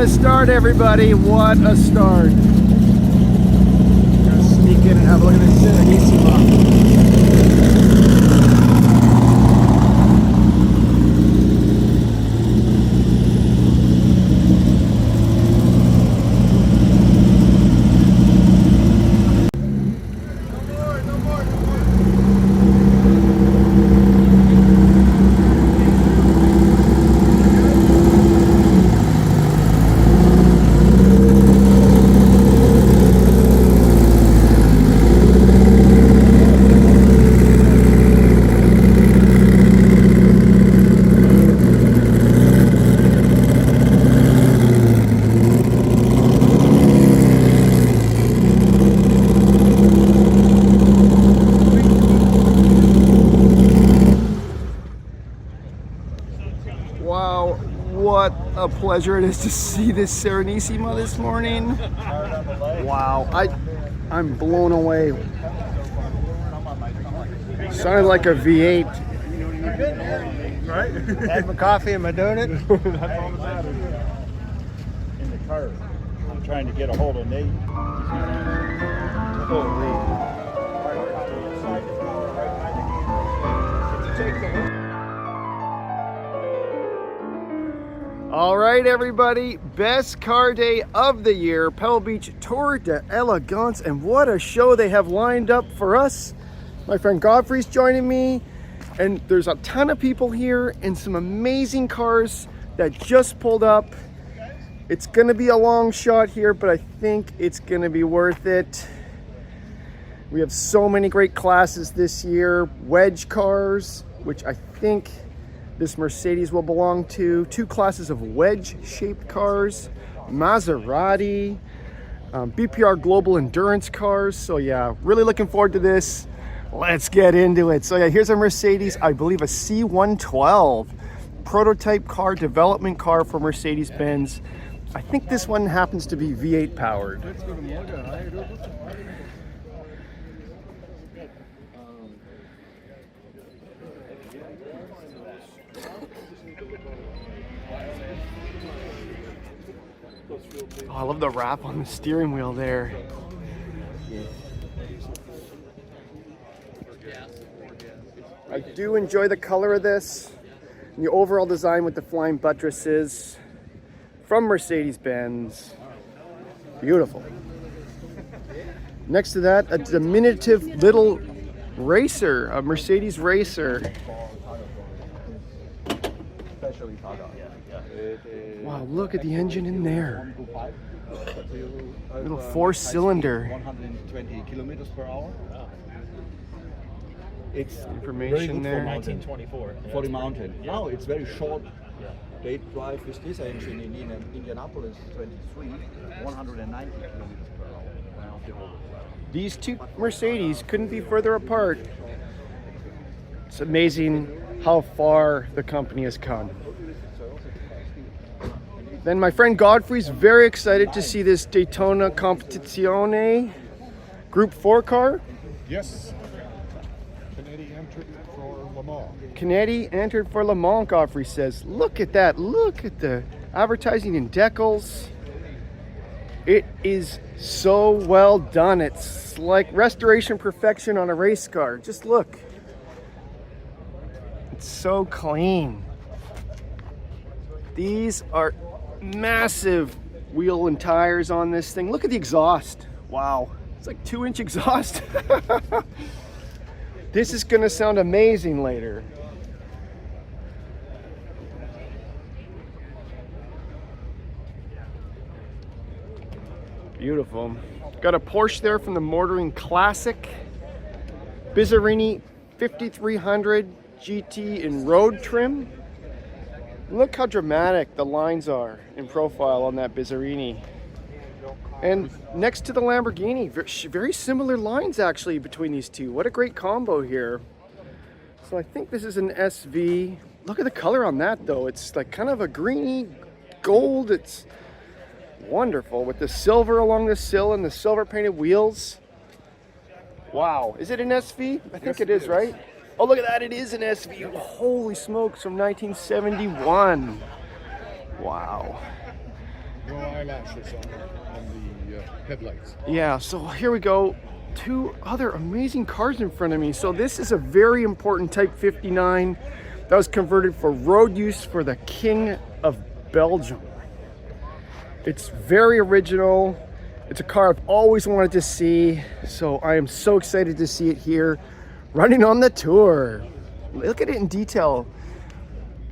a start, everybody. What a start. Gonna sneak in and have a look at this Serenissima. Pleasure it is to see this Serenissima this morning. Wow, I'm blown away. Sounded like a V8. Right? Had my coffee and my donut. That's all that matters. In the car, I'm trying to get a hold of Nate. All right, everybody, best car day of the year, Pebble Beach Tour d'Elegance, and what a show they have lined up for us. My friend Godfrey's joining me, and there's a ton of people here and some amazing cars that just pulled up. It's gonna be a long shot here, but I think it's gonna be worth it. We have so many great classes this year. Wedge cars, which I think this Mercedes will belong to. 2 classes of wedge-shaped cars. Maserati. BPR Global Endurance cars. So yeah, really looking forward to this. Let's get into it. So yeah, here's a Mercedes, I believe a C112. Prototype car, development car for Mercedes-Benz. I think this one happens to be V8 powered. Oh, I love the wrap on the steering wheel there. I do enjoy the color of this. And the overall design with the flying buttresses from Mercedes-Benz. Beautiful. Next to that, a diminutive little racer, a Mercedes racer. Wow, look at the engine in there. Little 4-cylinder. 120 kilometers per hour. It's information there. For 1924. For the mountain. Now it's very short. They drive with this engine in Indianapolis 23, 190 kilometers per hour. These 2 Mercedes couldn't be further apart. It's amazing how far the company has come. Then my friend Godfrey's very excited to see this Daytona Competizione Group 4 car. Yes. Canetti entered for Le Mans. Canetti entered for Le Mans, Godfrey says. Look at that. Look at the advertising in decals. It is so well done. It's like restoration perfection on a race car. Just look. It's so clean. These are massive wheel and tires on this thing. Look at the exhaust. Wow, it's like 2-inch exhaust. This is gonna sound amazing later. Beautiful. Got a Porsche there from the Motoring Classic. Bizzarini 5300 GT in road trim. Look how dramatic the lines are in profile on that Bizzarini. And next to the Lamborghini, very similar lines actually between these two. What a great combo here. So I think this is an SV. Look at the color on that though. It's like kind of a greeny gold. It's wonderful with the silver along the sill and the silver painted wheels. Wow, is it an SV? I think it is, right? Oh, look at that, it is an SV. Holy smokes, from 1971. Wow. No eyelashes on the headlights. Yeah, so here we go. Two other amazing cars in front of me. So this is a very important Type 59 that was converted for road use for the King of Belgium. It's very original. It's a car I've always wanted to see. So I am so excited to see it here running on the tour. Look at it in detail.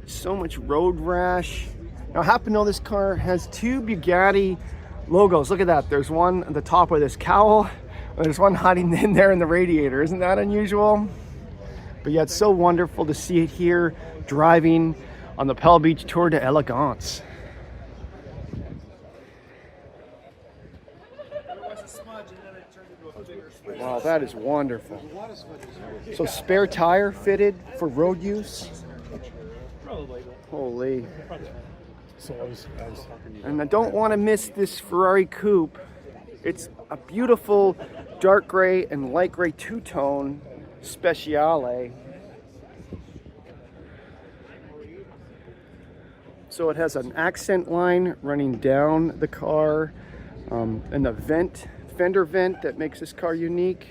So much road rash. Now I happen to know this car has two Bugatti logos. Look at that. There's one at the top of this cowl. And there's one hiding in there in the radiator. Isn't that unusual? But yeah, it's so wonderful to see it here driving on the Pebble Beach Tour de Elegance. Wow, that is wonderful. So spare tire fitted for road use. Holy. And I don't want to miss this Ferrari Coupe. It's a beautiful dark gray and light gray two-tone Speciale. So it has an accent line running down the car, and the fender vent that makes this car unique.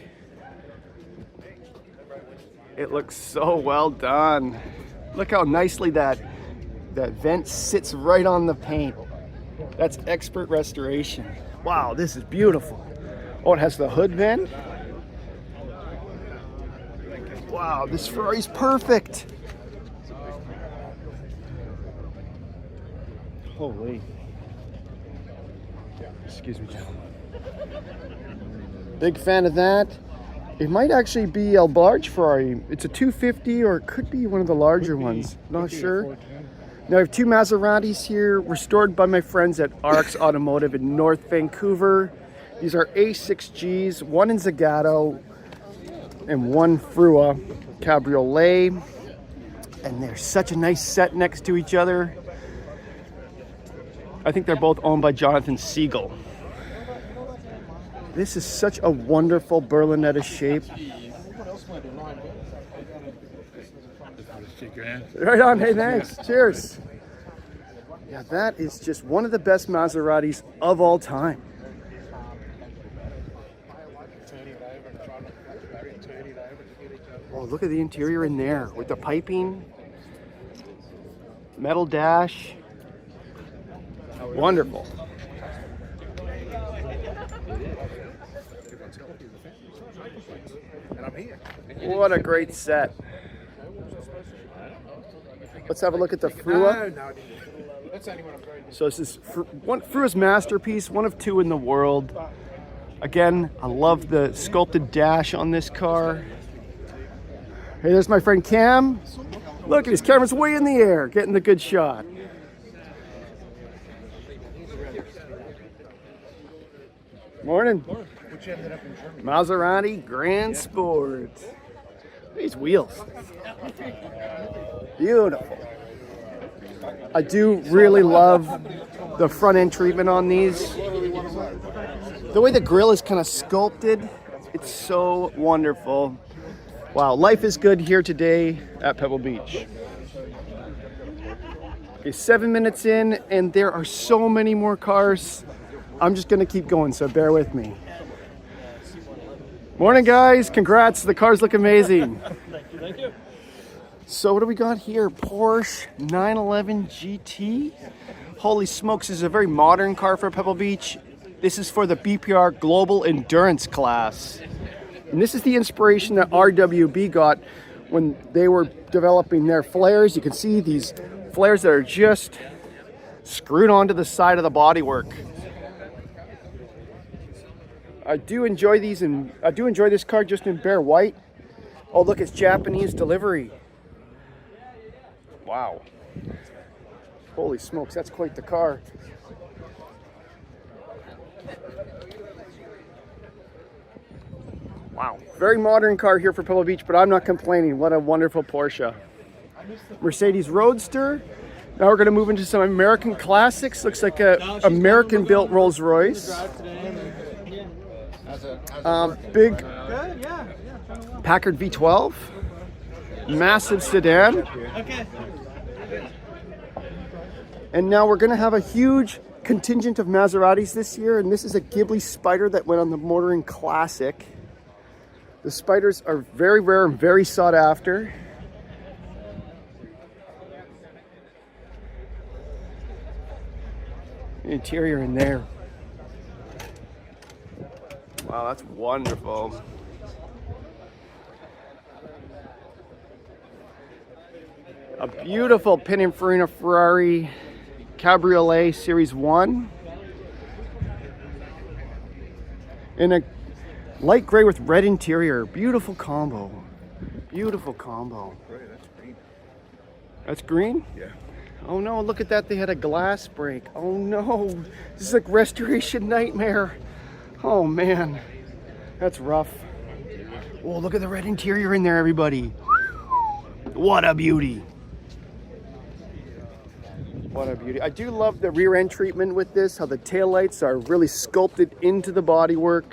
It looks so well done. Look how nicely that vent sits right on the paint. That's expert restoration. Wow, this is beautiful. Oh, it has the hood vent. Wow, this Ferrari's perfect. Holy. Excuse me, gentlemen. Big fan of that. It might actually be a large Ferrari. It's a 250 or it could be one of the larger ones. Not sure. Now I have two Maseratis here, restored by my friends at RX Automotive in North Vancouver. These are A6Gs, one in Zagato and one Frua Cabriolet. And they're such a nice set next to each other. I think they're both owned by Jonathan Segal. This is such a wonderful Berlinetta shape. Right on, hey, thanks. Cheers. Yeah, that is just one of the best Maseratis of all time. Oh, look at the interior in there with the piping, metal dash. Wonderful. What a great set. Let's have a look at the Frua. So this is Frua's masterpiece, one of two in the world. Again, I love the sculpted dash on this car. Hey, there's my friend Cam. Look, his camera's way in the air, getting the good shot. Morning. Maserati Grand Sport. These wheels. Beautiful. I do really love the front end treatment on these. The way the grille is kind of sculpted, it's so wonderful. Wow, life is good here today at Pebble Beach. Okay, 7 minutes in, and there are so many more cars. I'm just gonna keep going, so bear with me. Morning, guys. Congrats. The cars look amazing. Thank you. So what do we got here? Porsche 911 GT. Holy smokes, this is a very modern car for Pebble Beach. This is for the BPR Global Endurance class. And this is the inspiration that RWB got when they were developing their flares. You can see these flares that are just screwed onto the side of the bodywork. I do enjoy these, and I do enjoy this car just in bare white. Oh, look, it's Japanese delivery. Wow. Holy smokes, that's quite the car. Wow. Very modern car here for Pebble Beach, but I'm not complaining. What a wonderful Porsche. Mercedes Roadster. Now we're going to move into some American classics. Looks like a American-built Rolls-Royce. Big Packard V12. massive sedan. And now we're gonna have a huge contingent of Maseratis this year, and this is a Ghibli Spyder that went on the Motoring Classic. The Spyders are very rare and very sought after. The interior in there. Wow, that's wonderful. A beautiful Pininfarina Ferrari Cabriolet Series 1 in a light gray with red interior. Beautiful combo. Beautiful combo. That's green. That's green? Yeah. Oh no, look at that. They had a glass break. Oh no. This is like restoration nightmare. Oh man. That's rough. Oh, look at the red interior in there, everybody. What a beauty. What a beauty. I do love the rear end treatment with this, how the taillights are really sculpted into the bodywork.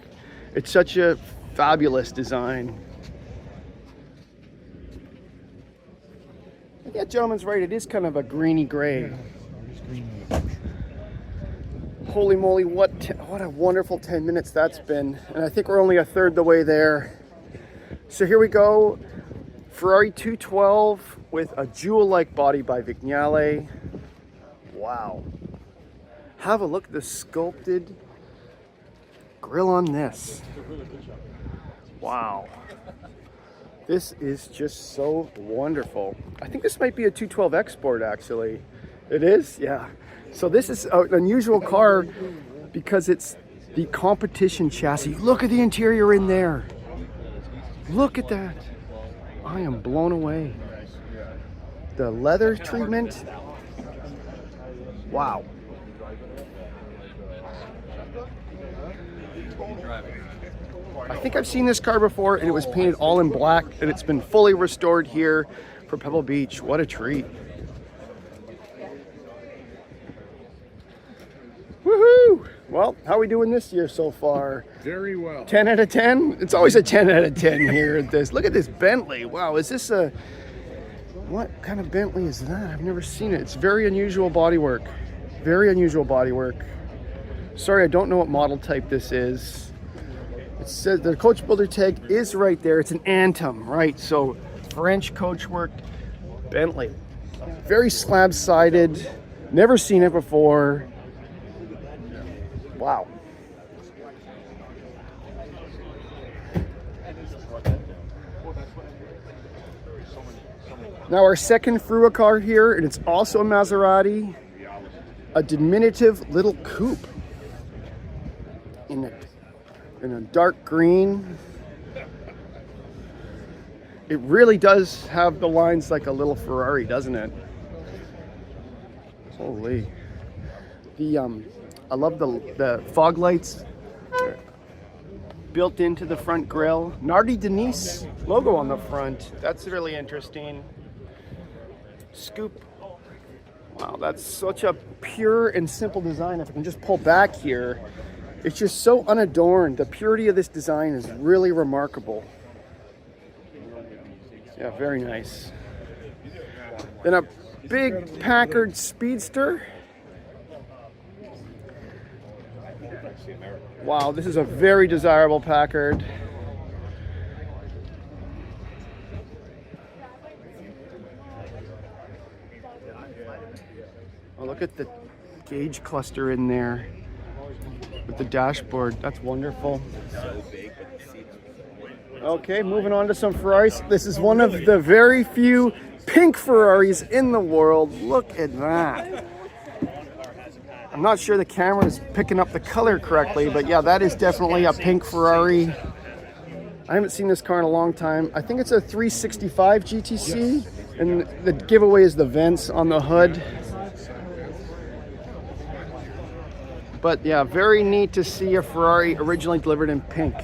It's such a fabulous design. Yeah, gentleman's right, it is kind of a greeny gray. Holy moly, what a wonderful 10 minutes that's been. And I think we're only a third the way there. So here we go. Ferrari 212 with a jewel-like body by Vignale. Wow. Have a look at the sculpted grille on this. Wow. This is just so wonderful. I think this might be a 212 Export actually. It is? Yeah. So this is an unusual car because it's the competition chassis. Look at the interior in there. Look at that. I am blown away. The leather treatment. Wow. I think I've seen this car before and it was painted all in black and it's been fully restored here for Pebble Beach. What a treat. Woohoo! Well, how are we doing this year so far? Very well. 10 out of 10? It's always a 10 out of 10 here at this. Look at this Bentley. Wow, is this a... What kind of Bentley is that? I've never seen it. It's very unusual bodywork. Very unusual bodywork. Sorry, I don't know what model type this is. It says the coach builder tag is right there. It's an Anthem, right? So French coachwork Bentley. Very slab-sided. Never seen it before. Wow. Now our second Frua car here, and it's also a Maserati, a diminutive little coupe in a dark green. It really does have the lines like a little Ferrari, doesn't it? Holy. I love the fog lights built into the front grille. Nardi Denise logo on the front. That's really interesting. Scoop. Wow, that's such a pure and simple design. If I can just pull back here, it's just so unadorned. The purity of this design is really remarkable. Yeah, very nice. Then a big Packard Speedster. Wow, this is a very desirable Packard. Oh, look at the gauge cluster in there with the dashboard. That's wonderful. Okay, moving on to some Ferraris. This is one of the very few pink Ferraris in the world. Look at that. I'm not sure the camera is picking up the color correctly, but yeah, that is definitely a pink Ferrari. I haven't seen this car in a long time. I think it's a 365 GTC, and the giveaway is the vents on the hood. But yeah, very neat to see a Ferrari originally delivered in pink.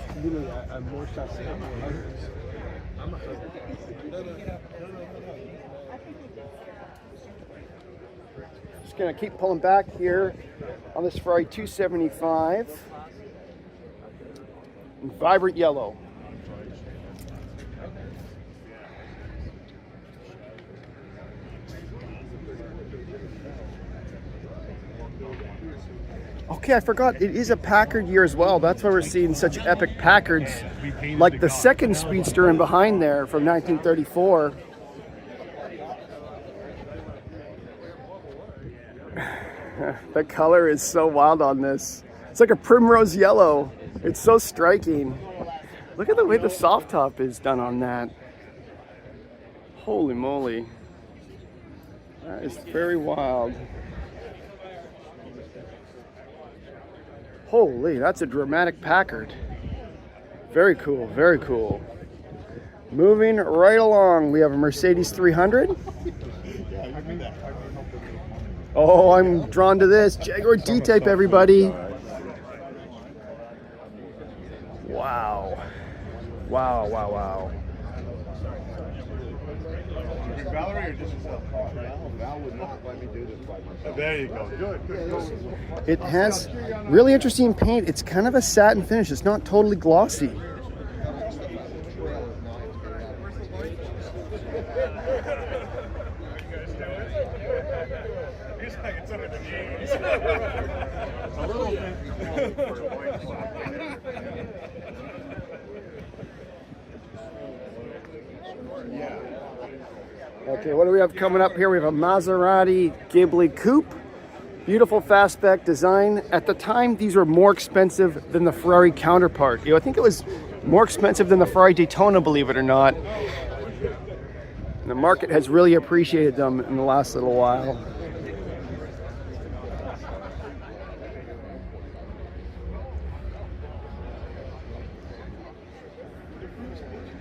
Just gonna keep pulling back here on this Ferrari 275 in vibrant yellow. Okay, I forgot, it is a Packard year as well. That's why we're seeing such epic Packards, like the second Speedster in behind there from 1934. The color is so wild on this. It's like a primrose yellow. It's so striking. Look at the way the soft top is done on that. Holy moly. That is very wild. Holy, that's a dramatic Packard. Very cool, very cool. Moving right along, we have a Mercedes 300. Oh, I'm drawn to this. Jaguar D-Type, everybody. Wow. Wow, wow, wow. Valerie or just yourself? Val would not let me do this by myself. There you go. Good, good, good. It has really interesting paint. It's kind of a satin finish. It's not totally glossy. Okay, what do we have coming up here? We have a Maserati Ghibli Coupe. Beautiful fastback design. At the time, these were more expensive than the Ferrari counterpart. I think it was more expensive than the Ferrari Daytona, believe it or not. And the market has really appreciated them in the last little while.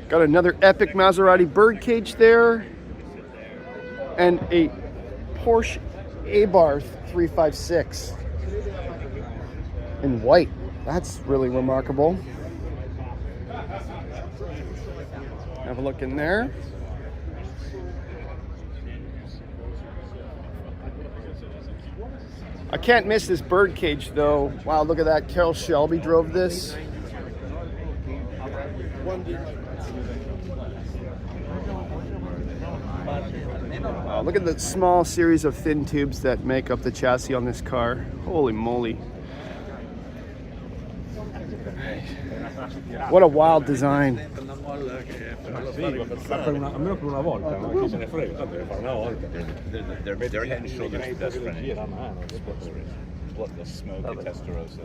Got another epic Maserati birdcage there. And a Porsche Abarth 356 in white. That's really remarkable. Have a look in there. I can't miss this birdcage though. Wow, look at that. Carroll Shelby drove this. Wow, look at the small series of thin tubes that make up the chassis on this car. Holy moly. What a wild design. Their head and shoulders best friend. The smoke, the Testarossa,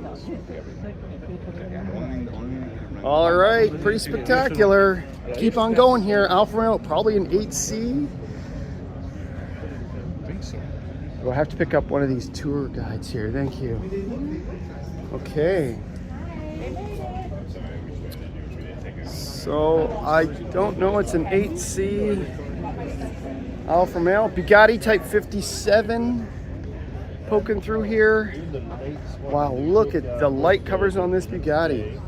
All right, pretty spectacular. Keep on going here. Alfa Romeo, probably an 8C. We'll have to pick up one of these tour guides here. Thank you. Okay. So I don't know. It's an 8C Alfa Romeo. Bugatti Type 57 poking through here. Wow, look at the light covers on this Bugatti.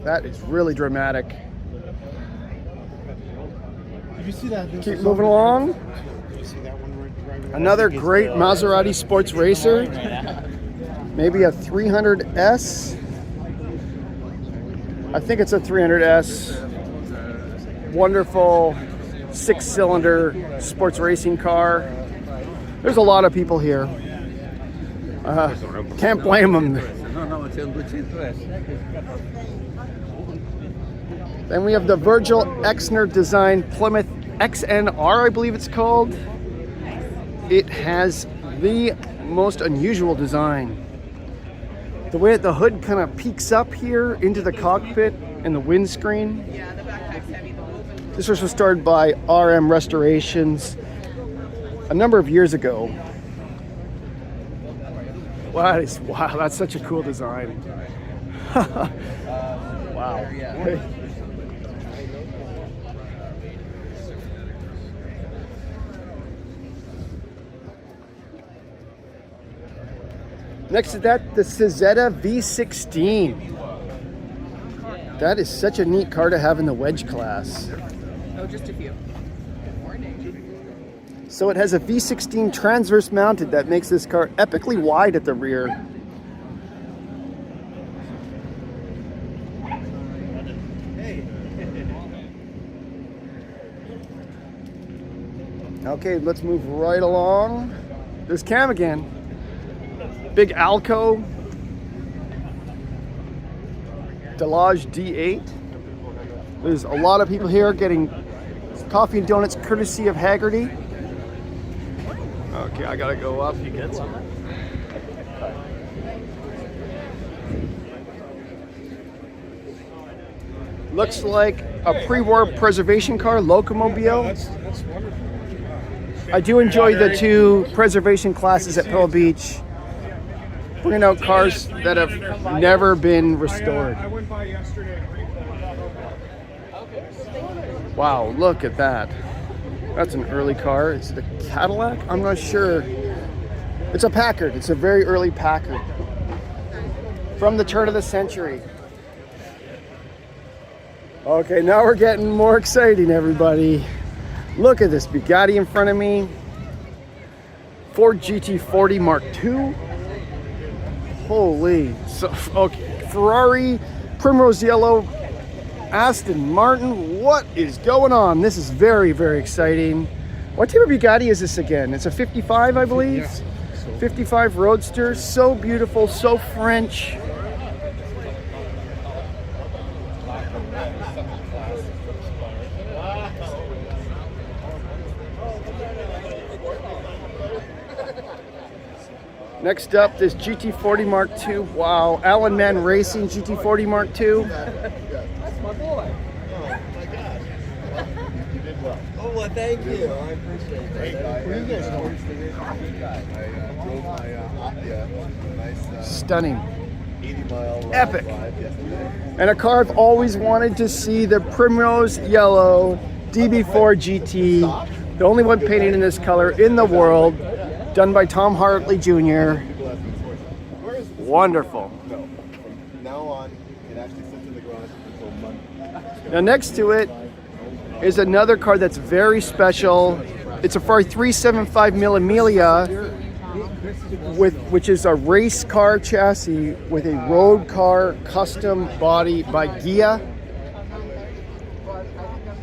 That is really dramatic. Did you see that? Keep moving along. Another great Maserati sports racer. Maybe a 300S. I think it's a 300S. Wonderful 6-cylinder sports racing car. There's a lot of people here. Can't blame them. Then we have the Virgil Exner design Plymouth XNR, I believe it's called. It has the most unusual design. The way that the hood kind of peeks up here into the cockpit and the windscreen. This was restored by RM Restorations a number of years ago. Wow, that's such a cool design. Wow. Next to that, the Cizetta V16. That is such a neat car to have in the wedge class. Oh, just a few. So it has a V16 transverse mounted that makes this car epically wide at the rear. Okay, let's move right along. There's Cam again. Big Alco. Delage D8. There's a lot of people here getting coffee and donuts courtesy of Haggerty. Okay, I gotta go up. You get some? Looks like a pre-war preservation car, Locomobile. That's wonderful. I do enjoy the two preservation classes at Pebble Beach, bringing out cars that have never been restored. I went by yesterday. Wow, look at that. That's an early car. Is it a Cadillac? I'm not sure. It's a Packard. It's a very early Packard. From the turn of the century. Okay, now we're getting more exciting, everybody. Look at this Bugatti in front of me. Ford GT40 Mark II. Holy. So, okay, Ferrari, Primrose Yellow, Aston Martin. What is going on? This is very, very exciting. What type of Bugatti is this again? It's a 55, I believe. Yes. 55 Roadster. So beautiful, so French. Next up, this GT40 Mark II. Wow, Alan Mann Racing GT40 Mark II. That's my boy. Oh my gosh. You did well. Oh, well, thank you. I appreciate that. Where you guys going? I drove my Apia, nice Stunning. 80-mile Epic. drive yesterday. And a car I've always wanted to see, the Primrose Yellow DB4 GT. The only one painted in this color in the world. Done by Tom Hartley Jr. Wonderful. No, from now on, it actually sits in the garage until Monday. Now next to it is another car that's very special. It's a Ferrari 375 Mille Miglia, which is a race car chassis with a road car custom body by Ghia.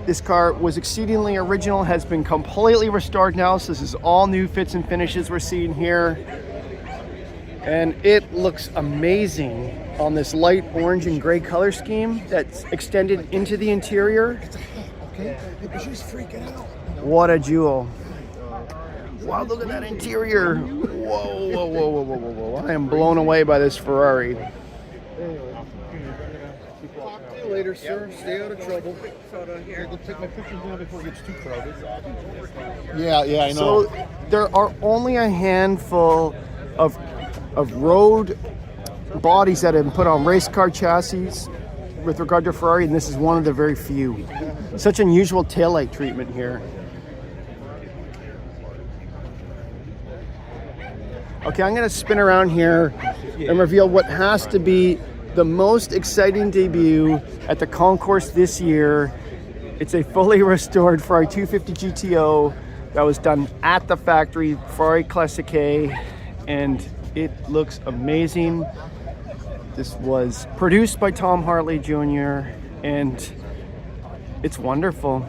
This car was exceedingly original, has been completely restored now, so this is all new fits and finishes we're seeing here. And it looks amazing on this light orange and gray color scheme that's extended into the interior. Okay, but she's freaking out. What a jewel. Wow, look at that interior. Whoa, whoa, whoa, whoa, whoa, whoa, whoa. I am blown away by this Ferrari. Talk to you later, sir. Stay out of trouble. Yeah, go take my pictures now before it gets too crowded. Yeah, I know. So there are only a handful of road bodies that have been put on race car chassis with regard to Ferrari, and this is one of the very few. Such unusual taillight treatment here. Okay, I'm gonna spin around here and reveal what has to be the most exciting debut at the Concours this year. It's a fully restored Ferrari 250 GTO that was done at the factory, Ferrari Classique, and it looks amazing. This was produced by Tom Hartley Jr. and it's wonderful.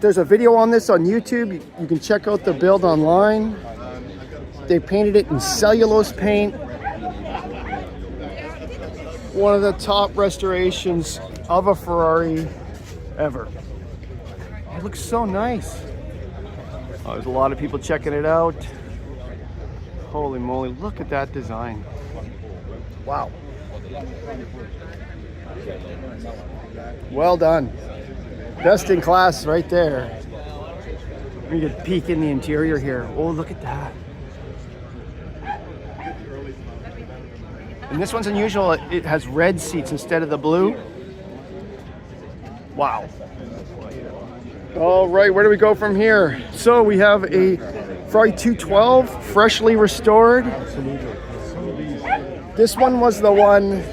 There's a video on this on YouTube. You can check out the build online. They painted it in cellulose paint. One of the top restorations of a Ferrari ever. It looks so nice. Oh, there's a lot of people checking it out. Holy moly, look at that design. Wow. Well done. Best in class right there. We could peek in the interior here. Oh, look at that. And this one's unusual. It has red seats instead of the blue. Wow. All right, where do we go from here? So we have a Ferrari 212, freshly restored. This one was the one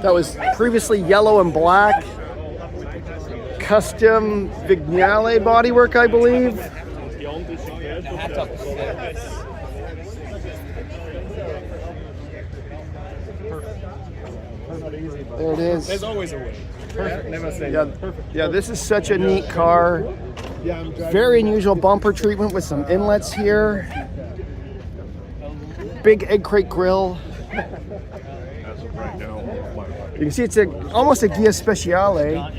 that was previously yellow and black. Custom Vignale bodywork, I believe. There it is. There's always a way. Perfect. Never say Yeah, perfect. yeah, this is such a neat car. Yeah, I'm driving. Very unusual bumper treatment with some inlets here. Big egg crate grill. As of right now, You can see it's almost a Gia Speciale.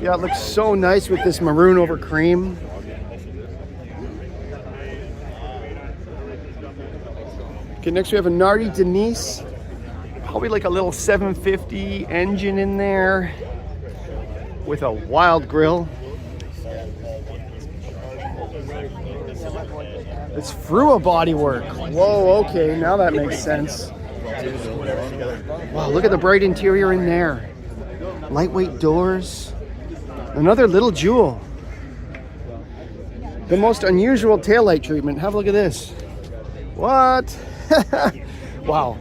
Yeah, it looks so nice with this maroon over cream. Okay, next we have a Nardi Denise. Probably like a little 750 engine in there with a wild grill. It's Frua bodywork. Whoa, okay, now that makes sense. Wow, look at the bright interior in there. Lightweight doors. Another little jewel. The most unusual taillight treatment. Have a look at this. What? Wow.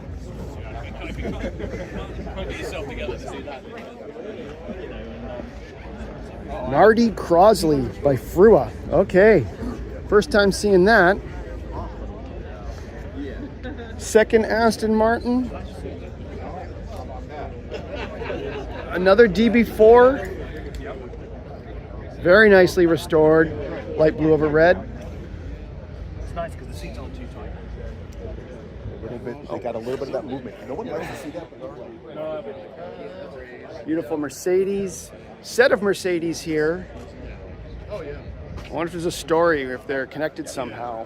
Nardi Crosley by Frua. Okay. First time seeing that. Second Aston Martin. Another DB4. Very nicely restored. Light blue over red. It's nice because the seat's on too tight. A little bit. They got a little bit of that movement. No one likes to see that. Beautiful Mercedes. Set of Mercedes here. Oh yeah. I wonder if there's a story, if they're connected somehow.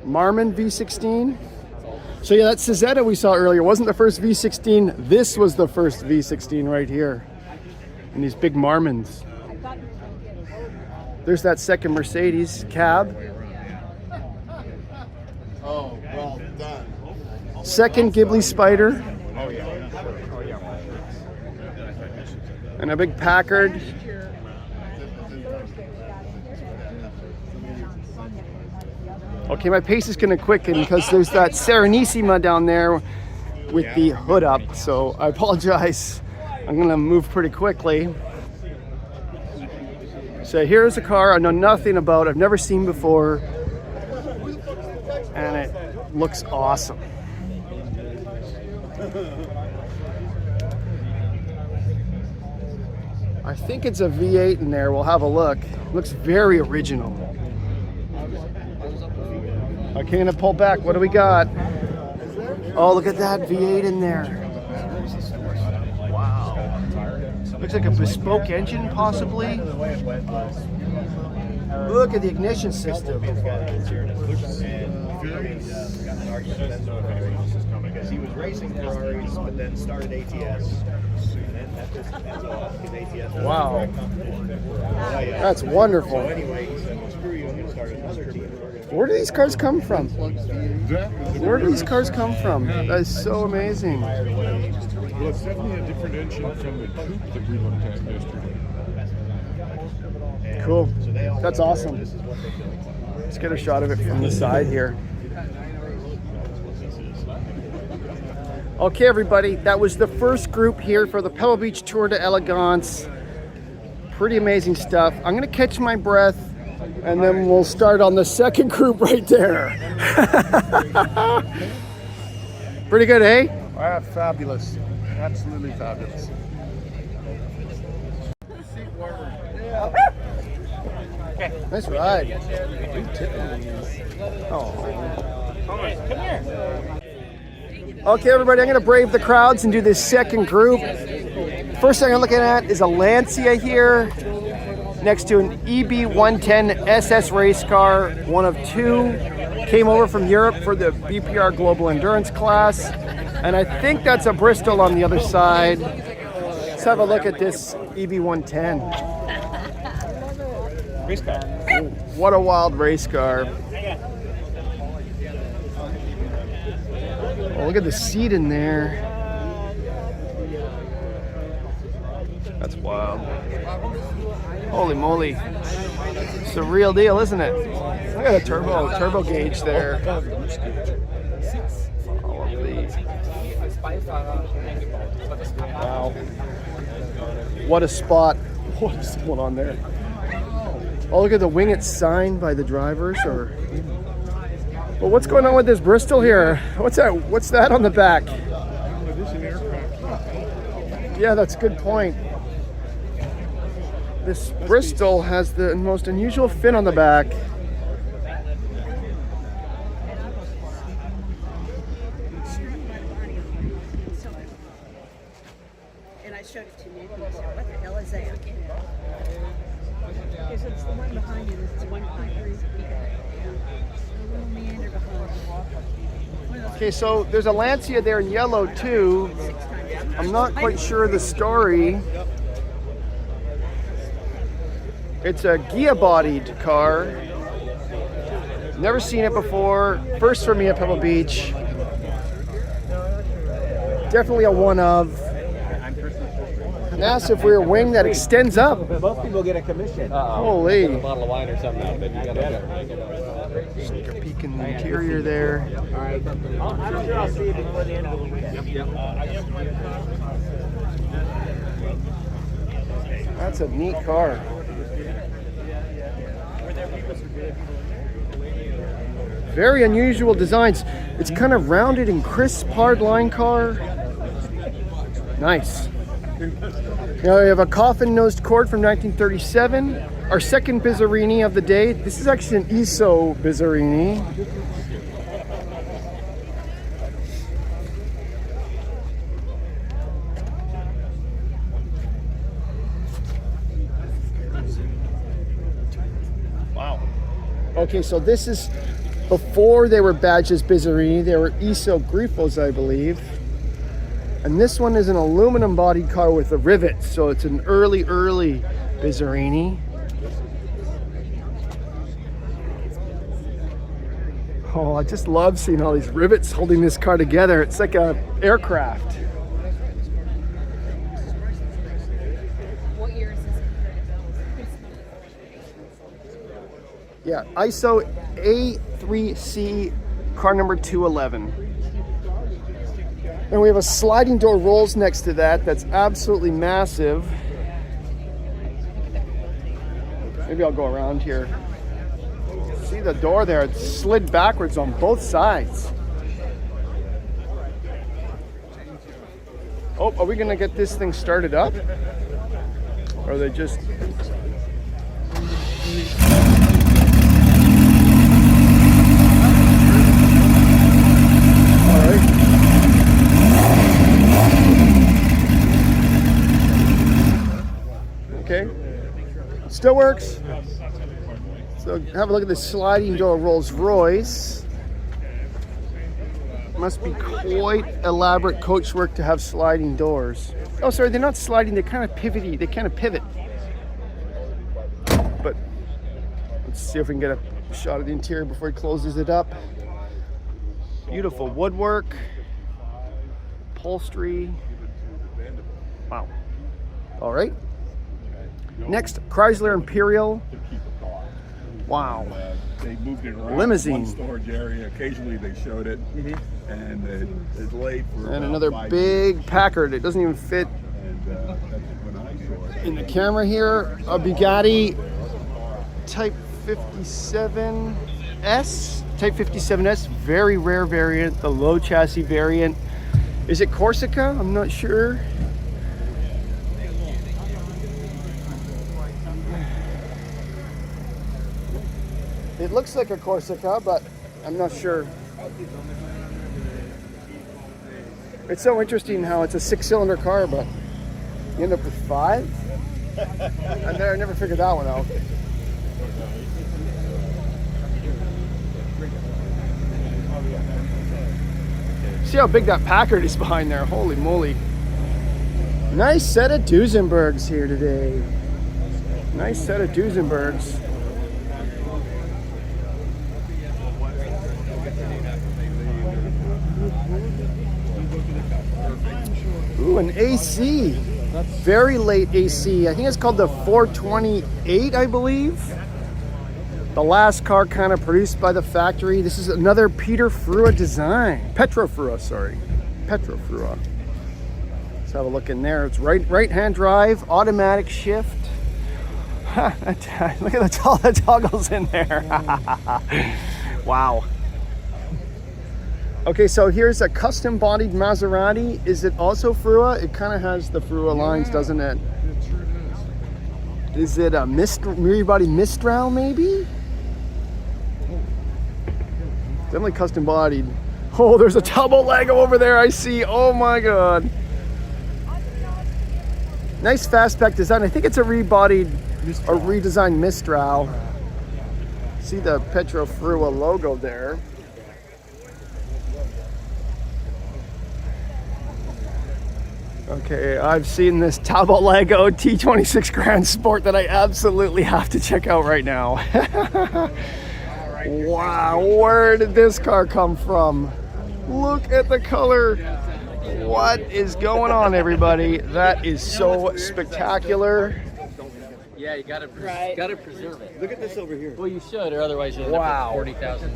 Marmon V16. So yeah, that Zagato we saw earlier wasn't the first V16. This was the first V16 right here. And these big Marmons. There's that second Mercedes cab. Oh, well done. Second Ghibli Spyder. And a big Packard. Okay, my pace is going to quicken because there's that Serenissima down there with the hood up. So I apologize. I'm going to move pretty quickly. So here's a car I know nothing about. I've never seen before. And it looks awesome. I think it's a V8 in there. We'll have a look. Looks very original. Okay, gonna pull back. What do we got? Oh, look at that V8 in there. Wow. Looks like a bespoke engine, possibly. Look at the ignition system. Because he was racing Ferraris, but then started ATS. Wow. That's wonderful. So anyway, he said, well, screw you, I'm going to start another team. Where do these cars come from? Where do these cars come from? That is so amazing. well, it's definitely a different engine from the Coupe that we looked at yesterday. Cool. That's awesome. Let's get a shot of it from the side here. Okay, everybody, that was the first group here for the Pebble Beach Tour de Elegance. Pretty amazing stuff. I'm gonna catch my breath and then we'll start on the second group right there. Pretty good, eh? Fabulous. Absolutely fabulous. Nice ride. Oh. Okay, everybody, I'm going to brave the crowds and do this second group. First thing I'm looking at is a Lancia here, next to an EB110 SS race car, one of two. Came over from Europe for the BPR Global Endurance class, and I think that's a Bristol on the other side. Let's have a look at this EB110. Race car. What a wild race car. Oh, look at the seat in there. That's wild. Holy moly. It's the real deal, isn't it? Look at the turbo gauge there. All of these. Wow. What a spot. What's going on there? Oh, look at the wing. It's signed by the drivers, or. Well, what's going on with this Bristol here? What's that? What's that on the back? Yeah, that's a good point. This Bristol has the most unusual fin on the back. And I showed it to you, and he said, "What the hell is that?" Because it's the one behind you. It's 1.3. A little meander behind. Okay, so there's a Lancia there in yellow too. I'm not quite sure the story. It's a Ghia-bodied car. Never seen it before. First for me at Pebble Beach. Definitely a one of. Massive rear wing that extends up. Most people get a commission. Holy. A bottle of wine or something out of it. You gotta Just take a peek in the interior there. I'm sure I'll see you before the end of the week. That's a neat car. Very unusual designs. It's kind of rounded and crisp, hard line car. Nice. Now we have a coffin-nosed cord from 1937. Our second Bizzarini of the day. This is actually an ISO Bizzarini. Wow. Okay, so this is before they were badged as Bizzarini. They were ISO Grifos, I believe. And this one is an aluminum bodied car with a rivet, so it's an early Bizzarini. Oh, I just love seeing all these rivets holding this car together. It's like a aircraft. What year is this? Yeah, ISO A3C, car number 211. And we have a sliding door rolls next to that. That's absolutely massive. Maybe I'll go around here. See the door there? It's slid backwards on both sides. Oh, are we gonna get this thing started up? Or are they just... All right. Okay, still works. So have a look at the sliding door Rolls Royce. Must be quite elaborate coachwork to have sliding doors. Oh, sorry, they're not sliding. They're kind of pivoty. They kind of pivot. But let's see if we can get a shot of the interior before he closes it up. Beautiful woodwork, upholstery. Wow. All right. Next, Chrysler Imperial. Wow. They moved it around Limousine. one storage area. Occasionally they showed it, and it's late for And about another 5 big years. Packard. It doesn't even fit And that's when I saw it. in the camera here. A Bugatti Type 57S. Type 57S, very rare variant, the low chassis variant. Is it Corsica? I'm not sure. It looks like a Corsica, but I'm not sure. It's so interesting how it's a 6-cylinder car, but you end up with 5? I never figured that one out. See how big that Packard is behind there. Holy moly. Nice set of Duesenbergs here today. Nice set of Duesenbergs. Ooh, an AC. Very late AC. I think it's called the 428, I believe. The last car kind of produced by the factory. This is another Peter Frua design. Petro Frua, sorry. Petro Frua. Let's have a look in there. It's right-hand drive, automatic shift. Look at all the toggles in there. Wow. Okay, so here's a custom bodied Maserati. Is it also Frua? It kind of has the Frua lines, doesn't it? It sure does. Is it a mirror body Mistral maybe? Definitely custom bodied. Oh, there's a Talbot-Lago over there I see. Oh my God. Nice fastback design. I think it's a rebodied or redesigned Mistral. See the Petro Frua logo there. Okay, I've seen this Talbot-Lago T26 Grand Sport that I absolutely have to check out right now. Wow, where did this car come from? Look at the color. What is going on, everybody? That is so spectacular. Yeah, you gotta preserve it. Look at this over here. Well, you should, or otherwise you'll end Wow. up with 40,000.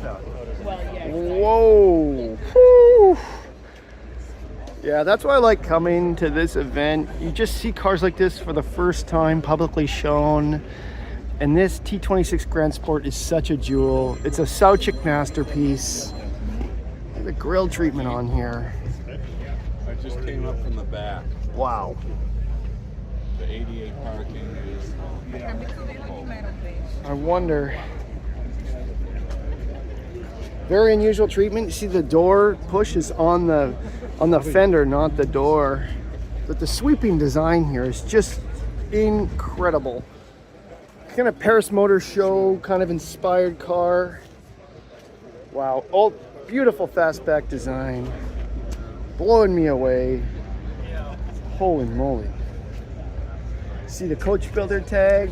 Whoa. Whew. Yeah, that's why I like coming to this event. You just see cars like this for the first time publicly shown. And this T26 Grand Sport is such a jewel. It's a Saoutchik masterpiece. Look at the grille treatment on here. I just came up from the back. Wow. The 88 parking is. I wonder. Very unusual treatment. You see the door push is on the fender, not the door. But the sweeping design here is just incredible. Kind of Paris Motor Show kind of inspired car. Wow, old beautiful fastback design. Blowing me away. Holy moly. See the coach builder tag.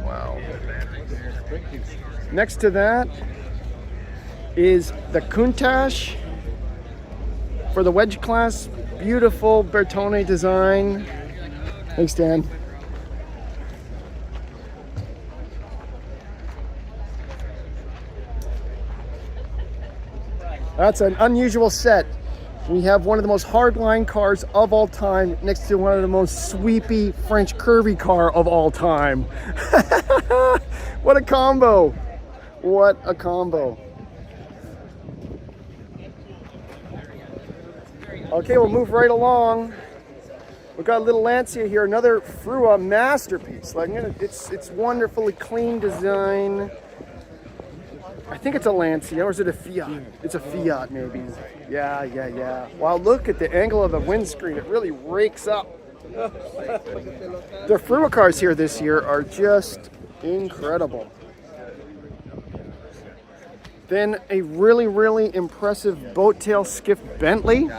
Wow. Next to that is the Countach for the wedge class. Beautiful Bertone design. Thanks, Dan. That's an unusual set. We have one of the most hardline cars of all time next to one of the most sweepy French curvy car of all time. What a combo. What a combo. Okay, we'll move right along. We've got a little Lancia here, another Frua masterpiece. Like, it's wonderfully clean design. I think it's a Lancia, or is it a Fiat? It's a Fiat, maybe. Yeah. Wow, look at the angle of the windscreen. It really rakes up. The Frua cars here this year are just incredible. Then a really, really impressive boat tail skiff Bentley.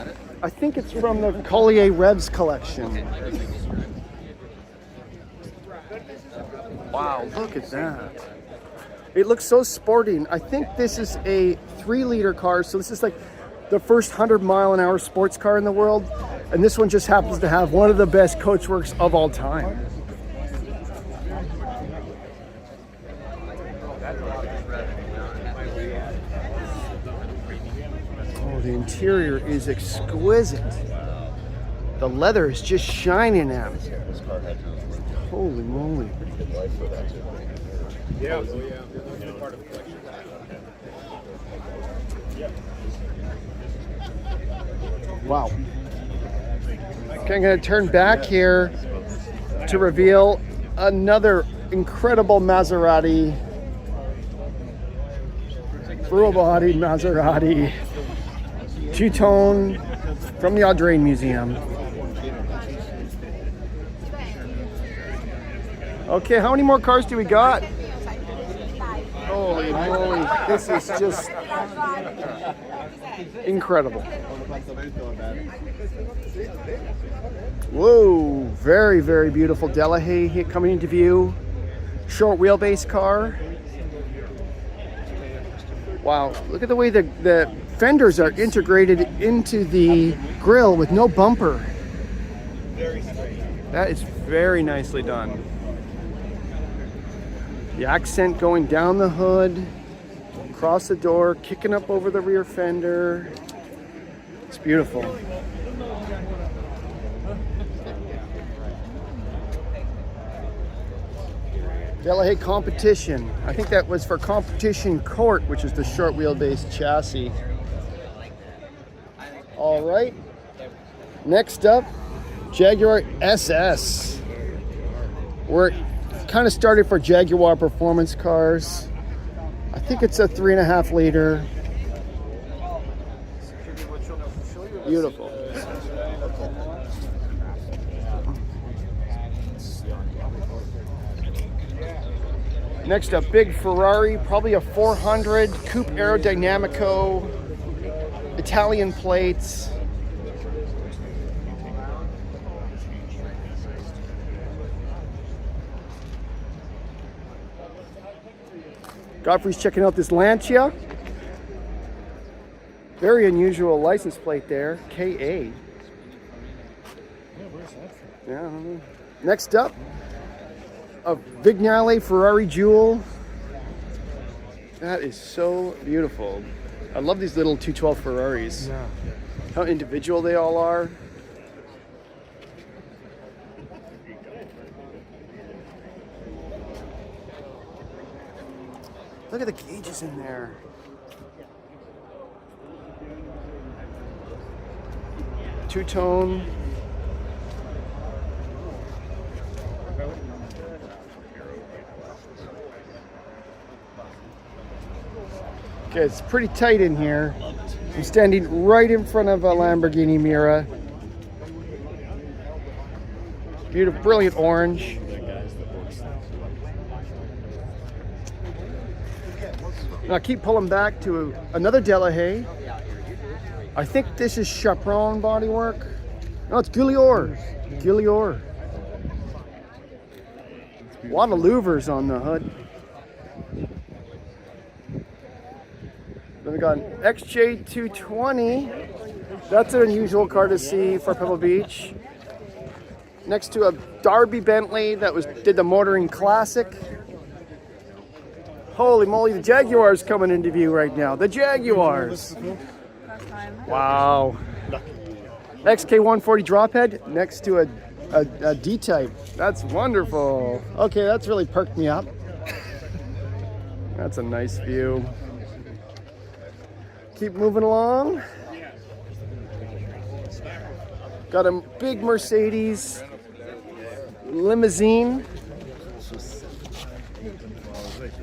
I think it's from the Collier Revs collection. Wow, look at that. It looks so sporting. I think this is a 3-liter car, so this is like the first 100-mile-an-hour sports car in the world. And this one just happens to have one of the best coachworks of all time. Oh, the interior is exquisite. The leather is just shining out. Holy moly. Yeah. Wow. Okay, I'm going to turn back here to reveal another incredible Maserati. Frua-bodied Maserati. Two-tone from the Audrain Museum. Okay, how many more cars do we got? Holy moly, this is just incredible. Whoa, very, very beautiful Delahaye here coming into view. Short wheelbase car. Wow, look at the way the fenders are integrated into the grille with no bumper. That is very nicely done. The accent going down the hood, across the door, kicking up over the rear fender. It's beautiful. Delahaye Competition. I think that was for Competition Court, which is the short wheelbase chassis. All right. Next up, Jaguar SS. We're kind of started for Jaguar performance cars. I think it's a 3.5 liter. Beautiful. Next up, big Ferrari, probably a 400 Coupe Aerodynamico, Italian plates. Godfrey's checking out this Lancia. Very unusual license plate there, KA. Yeah, I don't know. Next up, a Vignale Ferrari Jewel. That is so beautiful. I love these little 212 Ferraris. Yeah. How individual they all are. Look at the gauges in there. Two-tone. Okay, it's pretty tight in here. I'm standing right in front of a Lamborghini Mira. Beautiful, brilliant orange. Now keep pulling back to another Delahaye. I think this is Chaperon bodywork. No, it's Guillaume. Guillaume. A lot of louvers on the hood. Then we got an XJ220. That's an unusual car to see for Pebble Beach. Next to a Derby Bentley that did the Motoring Classic. Holy moly, the Jaguars coming into view right now. The Jaguars. Wow. XK140 drop head next to a D-type. That's wonderful. Okay, that's really perked me up. That's a nice view. Keep moving along. Got a big Mercedes limousine.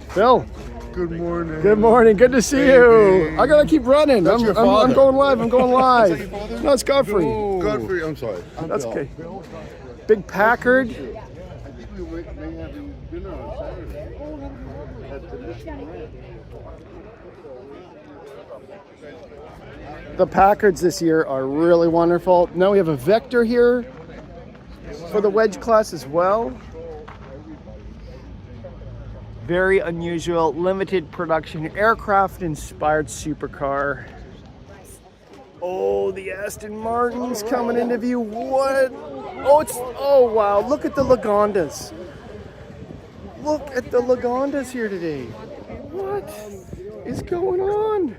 Phil. Good morning. Good morning. Good to see you. I gotta keep running. I'm going live. I'm going live. No, it's Godfrey. No. Godfrey, I'm sorry. That's okay. Big Packard. The Packards this year are really wonderful. Now we have a Vector here for the wedge class as well. Very unusual, limited production, aircraft-inspired supercar. Oh, the Aston Martin's coming into view. What? Oh wow, look at the Lagondas. Look at the Lagondas here today. What is going on?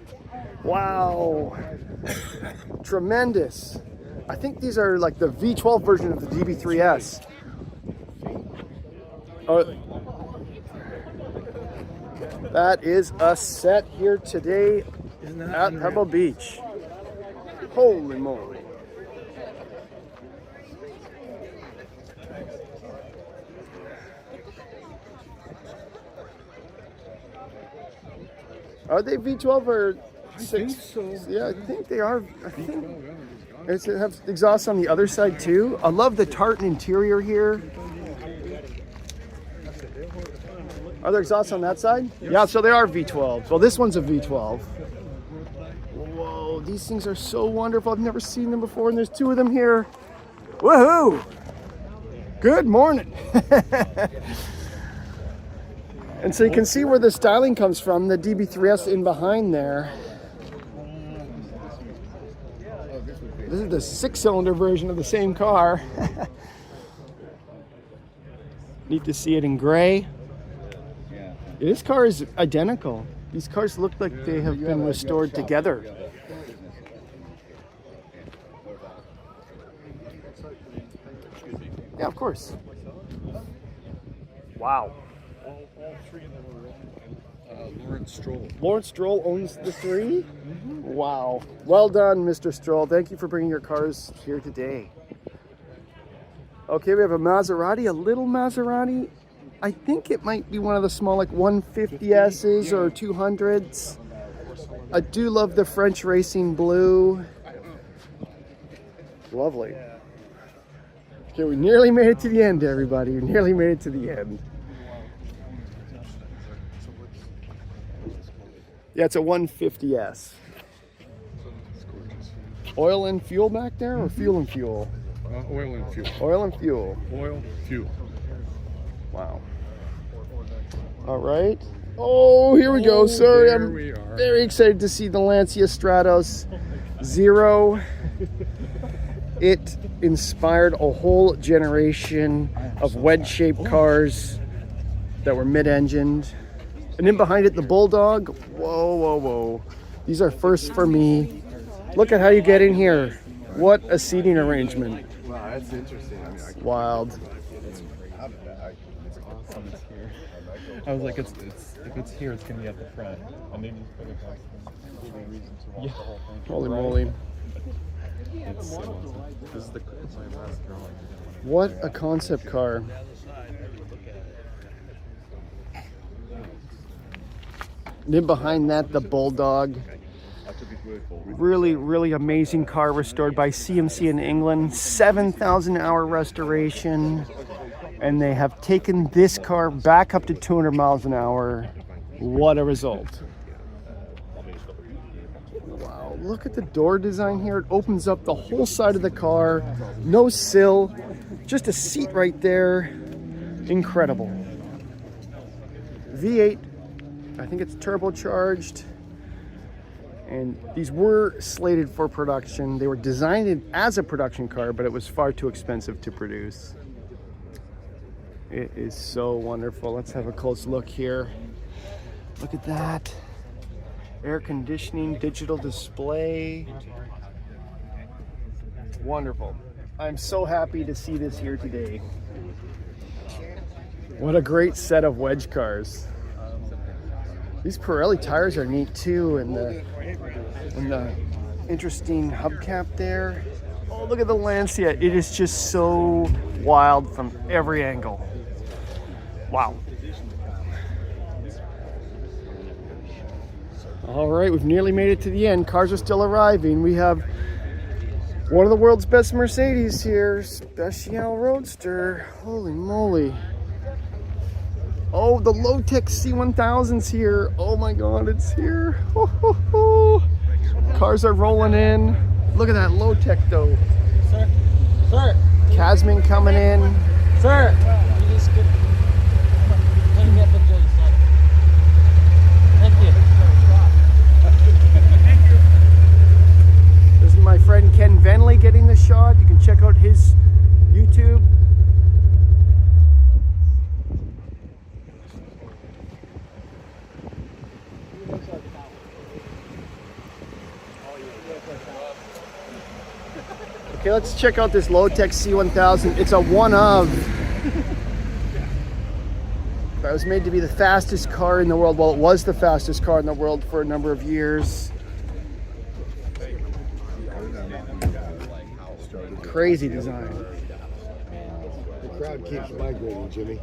Wow. Tremendous. I think these are like the V12 version of the DB3S. That is a set here today at Pebble Beach. Holy moly. Are they V12 or 6? I think so. Yeah, I think they are. I think it has exhaust on the other side too. I love the tartan interior here. Are there exhausts on that side? Yeah, so they are V12s. Well, this one's a V12. Whoa, these things are so wonderful. I've never seen them before, and there's 2 of them here. Woohoo! Good morning. And so you can see where the styling comes from, the DB3S in behind there. This is the 6-cylinder version of the same car. Neat to see it in gray. This car is identical. These cars look like they have been restored together. Yeah, of course. Wow. Lawrence Stroll. Lawrence Stroll owns the 3? Wow. Well done, Mr. Stroll. Thank you for bringing your cars here today. Okay, we have a Maserati, a little Maserati. I think it might be one of the small, like 150Ss or 200s. I do love the French racing blue. Lovely. Okay, we nearly made it to the end, everybody. We nearly made it to the end. Yeah, it's a 150S. Oil and fuel back there, or fuel and fuel? Oil and fuel. Oil and fuel. Oil, fuel. Wow. All right. Oh, here we go. Sorry, there I'm we are. very excited to see the Lancia Stratos 0. It inspired a whole generation of wedge-shaped cars that were mid-engined. And then behind it, the Bulldog. Whoa, whoa, whoa. These are firsts for me. Look at how you get in here. What a seating arrangement. Wow, that's interesting. I mean, Wild. it's awesome. It's here. I was like, if it's here, it's gonna be at the front. And maybe just put it back. Yeah. The whole thing. Holy moly. It's so awesome. This is my last drawing. What a concept car. And then behind that, the Bulldog. Really, really amazing car restored by CMC in England. 7,000 hour restoration. And they have taken this car back up to 200 miles an hour. What a result. Wow, look at the door design here. It opens up the whole side of the car. No sill, just a seat right there. Incredible. V8, I think it's turbocharged. And these were slated for production. They were designed as a production car, but it was far too expensive to produce. It is so wonderful. Let's have a close look here. Look at that. Air conditioning, digital display. Wonderful. I'm so happy to see this here today. What a great set of wedge cars. These Pirelli tires are neat too, and the interesting hubcap there. Oh, look at the Lancia. It is just so wild from every angle. Wow. All right, we've nearly made it to the end. Cars are still arriving. We have one of the world's best Mercedes here, Special Roadster. Holy moly. Oh, the low-tech C1000's here. Oh my God, it's here. Ho, ho, ho. Cars are rolling in. Look at that low-tech though. Sir, sir, Casman coming in. sir. You just could hang me up with the side. Thank you. This is my friend Ken Venley getting the shot. You can check out his YouTube. Okay, let's check out this low-tech C1000. It's a one of. That was made to be the fastest car in the world. Well, it was the fastest car in the world for a number of years. Crazy design. The crowd keeps migrating, Jimmy.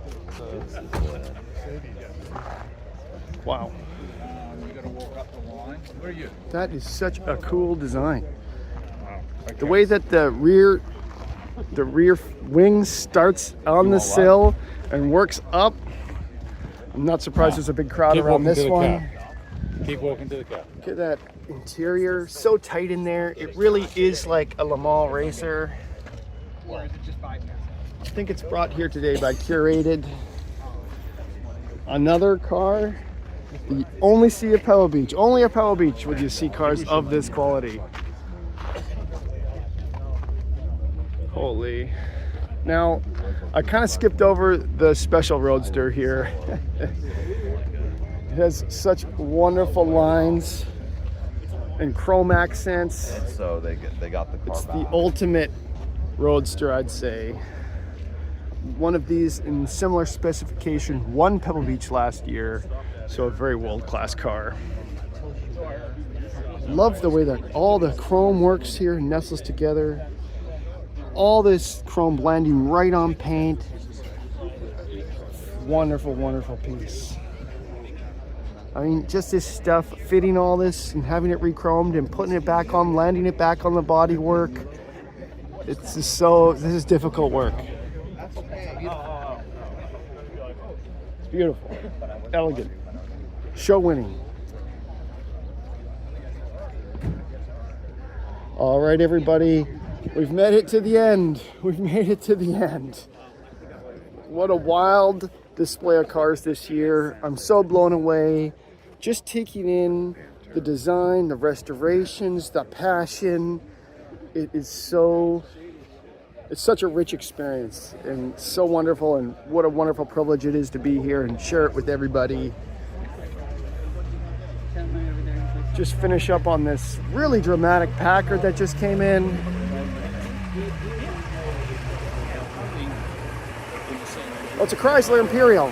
Wow. That is such a cool design. The way that the rear wing starts on the sill and works up. I'm not surprised there's a big crowd around this one. Keep walking to the car. Look at that interior, so tight in there. It really is like a Le Mans racer. I think it's brought here today by Curated. Another car. You only see a Pebble Beach. Only a Pebble Beach would you see cars of this quality. Holy. Now, I kind of skipped over the Special Roadster here. It has such wonderful lines and chrome accents. And so they got the car It's back. the ultimate Roadster, I'd say. one of these in similar specification won Pebble Beach last year, so a very world-class car. Love the way that all the chrome works here, nestles together. All this chrome blending right on paint. Wonderful, wonderful piece. I mean, just this stuff, fitting all this and having it re-chromed and putting it back on, landing it back on the bodywork. It's just so, this is difficult work. It's beautiful, elegant, show winning. All right, everybody, we've made it to the end. We've made it to the end. What a wild display of cars this year. I'm so blown away. Just taking in the design, the restorations, the passion. It is so, it's such a rich experience and so wonderful, and what a wonderful privilege it is to be here and share it with everybody. Just finish up on this really dramatic Packard that just came in. Oh, it's a Chrysler Imperial.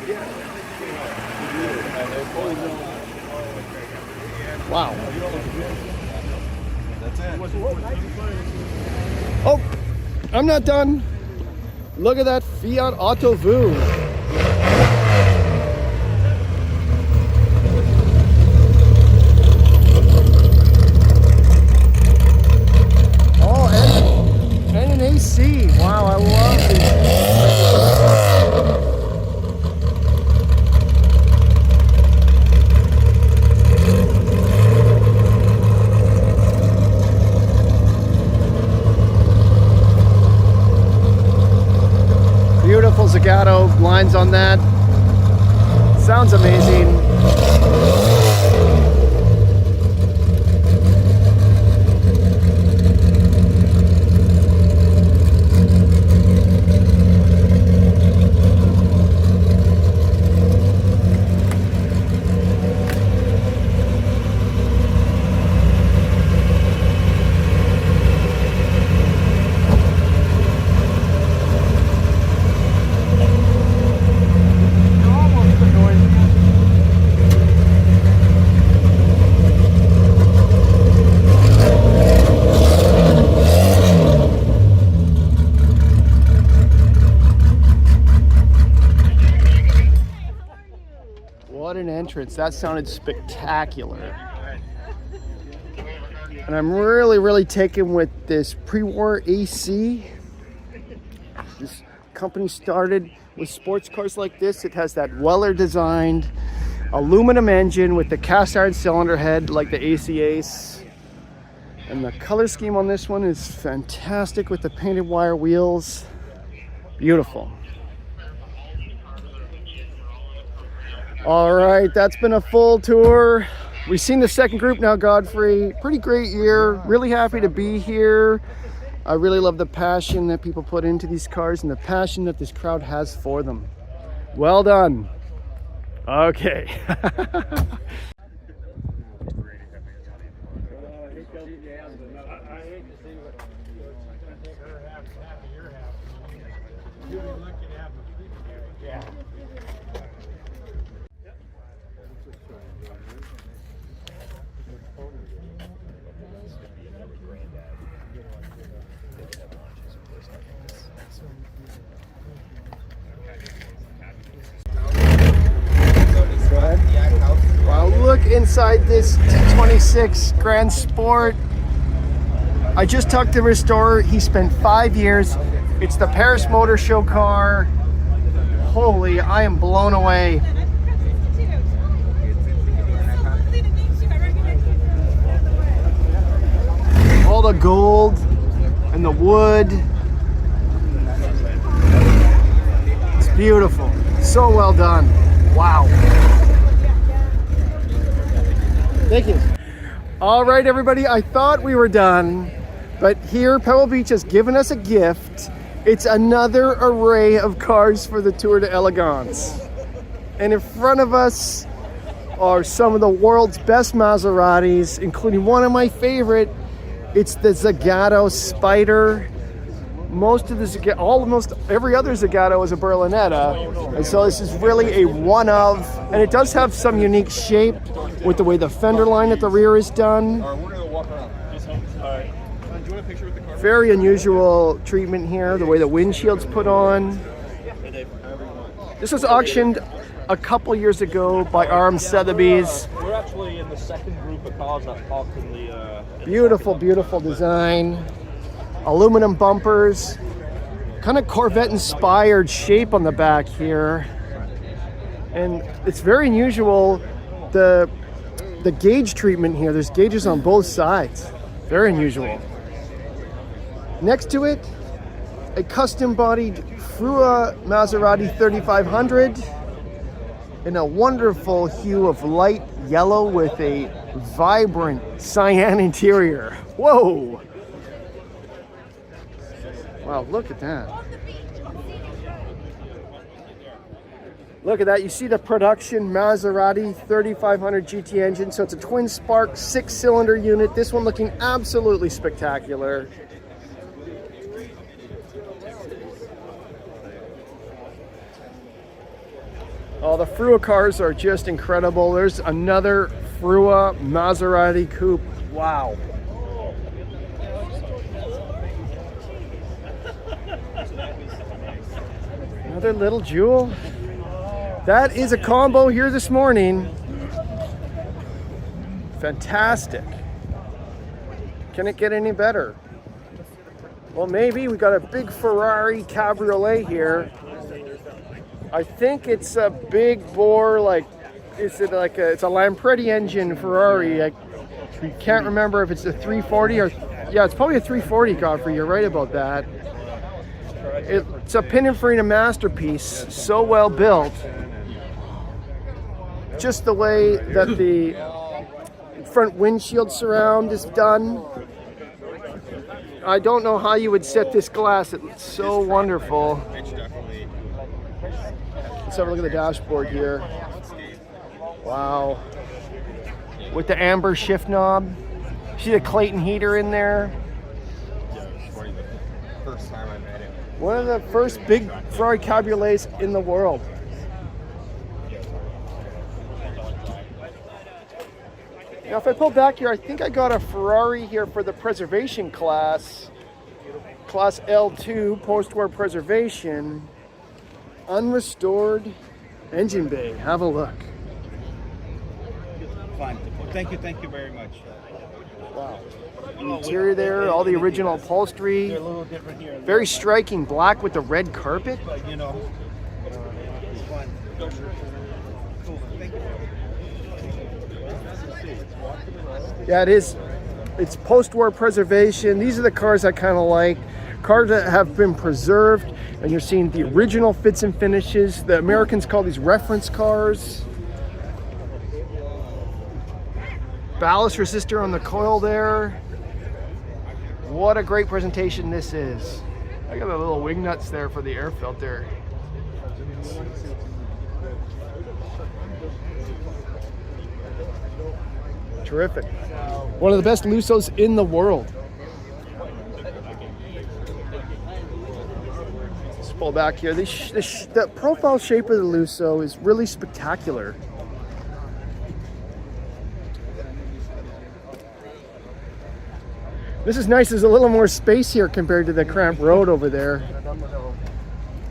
Wow. Oh, I'm not done. Look at that Fiat Auto Vu. Oh, and an AC. Wow, I love this. Beautiful Zagato lines on that. Sounds amazing. What an entrance. That sounded spectacular. And I'm really taken with this pre-war AC. This company started with sports cars like this. It has that Weller designed aluminum engine with the cast iron cylinder head like the AC Ace. And the color scheme on this one is fantastic with the painted wire wheels. Beautiful. All right, that's been a full tour. We've seen the second group now, Godfrey. Pretty great year. Really happy to be here. I really love the passion that people put into these cars and the passion that this crowd has for them. Well done. Okay. Wow, look inside this 26 Grand Sport. I just talked to the restorer. He spent 5 years. It's the Paris Motor Show car. Holy, I am blown away. All the gold and the wood. It's beautiful. So well done. Wow. Thank you. All right, everybody, I thought we were done, but here Pebble Beach has given us a gift. It's another array of cars for the Tour de Elegance. And in front of us are some of the world's best Maseratis, including one of my favorite. It's the Zagato Spyder. most of the almost every other Zagato is a Berlinetta, and so this is really a one of, and it does have some unique shape with the way the fender line at the rear is done. Very unusual treatment here, the way the windshield's put on. This was auctioned a couple years ago by Arm Sotheby's. We're actually in the second group of cars that parked in the... Beautiful, beautiful design. Aluminum bumpers. Kind of Corvette-inspired shape on the back here. And it's very unusual, the gauge treatment here. There's gauges on both sides. Very unusual. Next to it, a custom-bodied Frua Maserati 3500 in a wonderful hue of light yellow with a vibrant cyan interior. Whoa! Wow, look at that. Look at that. You see the production Maserati 3500 GT engine. So it's a twin spark 6-cylinder unit. This one looking absolutely spectacular. Oh, the Frua cars are just incredible. There's another Frua Maserati Coupe. Wow. Another little jewel. That is a combo here this morning. Fantastic. Can it get any better? Well, maybe. We got a big Ferrari cabriolet here. I think it's a big bore, like, it's a Lampredi engine Ferrari. I can't remember if it's a 340 or, yeah, it's probably a 340, Godfrey. You're right about that. It's a Pininfarina masterpiece, so well built. Just the way that the front windshield surround is done. I don't know how you would set this glass. It's so wonderful. Let's have a look at the dashboard here. Wow. With the amber shift knob. See the Clayton heater in there? First time I met him. One of the first big Ferrari cabriolets in the world. Now if I pull back here, I think I got a Ferrari here for the preservation class. Class L2, post-war preservation. Unrestored engine bay. Have a look. Fine. Thank you very much. Wow. The interior there, all the original upholstery. They're a little different here. Very striking black with the red carpet. But, you know, it's fun. Cool. Thank you. Yeah, it is. It's post-war preservation. These are the cars I kind of like. Cars that have been preserved, and you're seeing the original fits and finishes. The Americans call these reference cars. Ballast resistor on the coil there. What a great presentation this is. I got the little wing nuts there for the air filter. Terrific. One of the best Lusos in the world. Let's pull back here. The profile shape of the Luso is really spectacular. This is nice. There's a little more space here compared to the cramped road over there.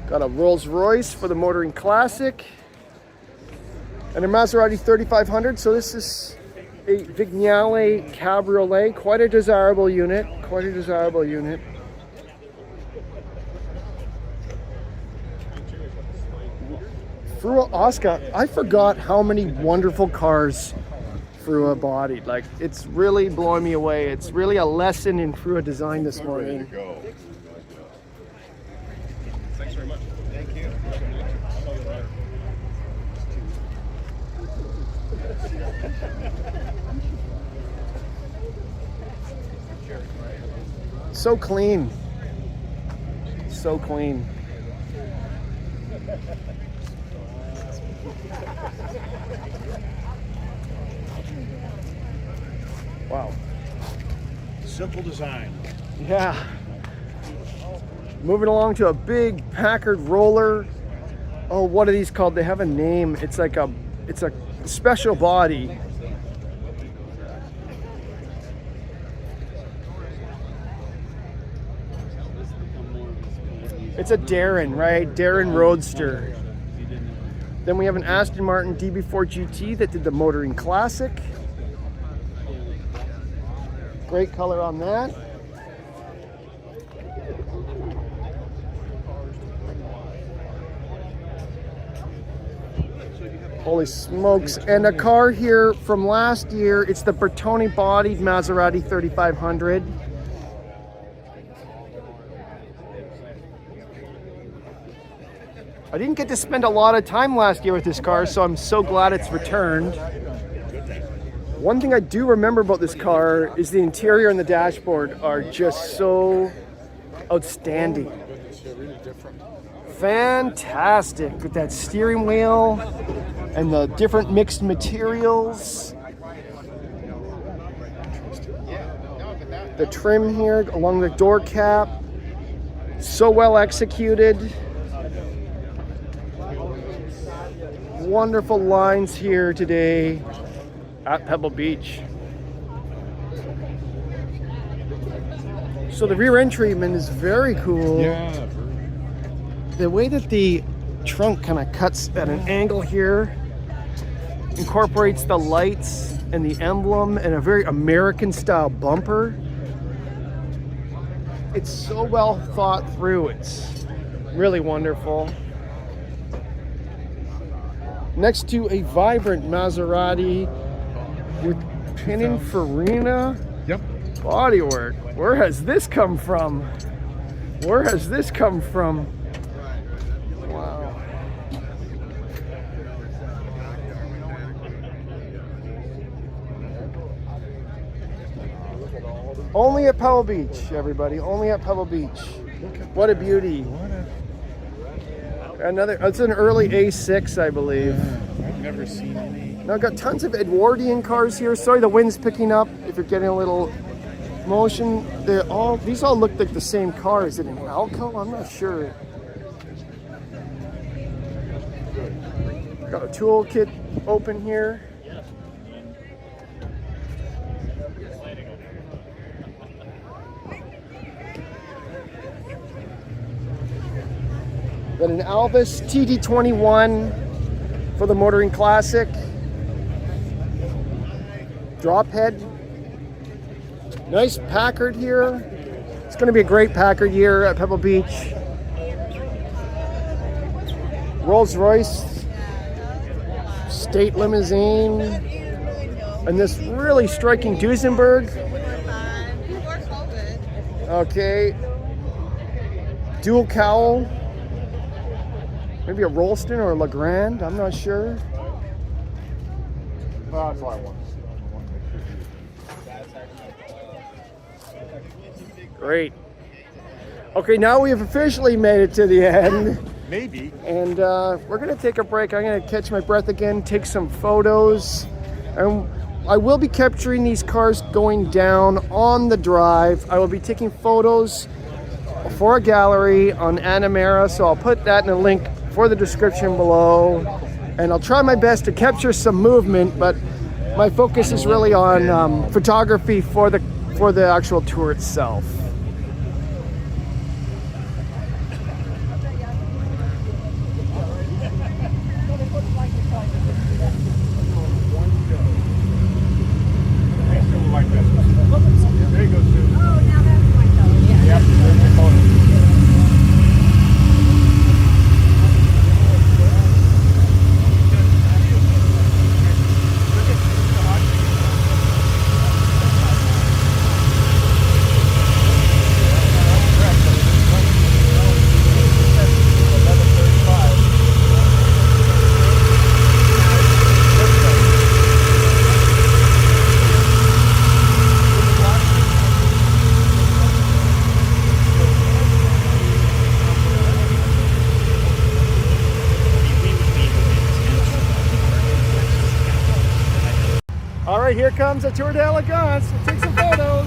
Got a Rolls Royce for the Motoring Classic. And a Maserati 3500. So this is a Vignale Cabriolet. Quite a desirable unit. Quite a desirable unit. Frua Oscar. I forgot how many wonderful cars Frua bodied. Like, it's really blowing me away. It's really a lesson in Frua design this morning. Thanks very much. Thank you. So clean. So clean. Wow. Simple design. Yeah. Moving along to a big Packard roller. Oh, what are these called? They have a name. It's like a special body. It's a Darren, right? Darren Roadster. Then we have an Aston Martin DB4 GT that did the Motoring Classic. Great color on that. Holy smokes. And a car here from last year. It's the Bertone bodied Maserati 3500. I didn't get to spend a lot of time last year with this car, so I'm so glad it's returned. One thing I do remember about this car is the interior and the dashboard are just so outstanding. Fantastic with that steering wheel and the different mixed materials. The trim here along the door cap, so well executed. Wonderful lines here today at Pebble Beach. So the rear end treatment is very cool. Yeah. The way that the trunk kind of cuts at an angle here incorporates the lights and the emblem and a very American style bumper. It's so well thought through. It's really wonderful. Next to a vibrant Maserati with Pininfarina Yep. bodywork. Where has this come from? Where has this come from? Wow. Only at Pebble Beach, everybody. Only at Pebble Beach. What a beauty. Another, it's an early A6, I believe. I've never seen any. Now I've got tons of Edwardian cars here. Sorry, the wind's picking up. If you're getting a little motion, these all look like the same car. Is it an Alco? I'm not sure. Got a toolkit open here. Got an Albus TD21 for the Motoring Classic. Drop head. Nice Packard here. It's going to be a great Packard year at Pebble Beach. Rolls Royce State Limousine. And this really striking Duesenberg. Okay. Dual cowl. Maybe a Rolston or a Legrand, I'm not sure. Well, that's what I want. Great. Okay, now we have officially made it to the end. Maybe. And we're gonna take a break. I'm gonna catch my breath again, take some photos. And I will be capturing these cars going down on the drive. I will be taking photos for a gallery on Anamera, so I'll put that in a link for the description below. And I'll try my best to capture some movement, but my focus is really on photography for the actual tour itself. All right, here comes the Tour d'Elegance. We'll take some photos.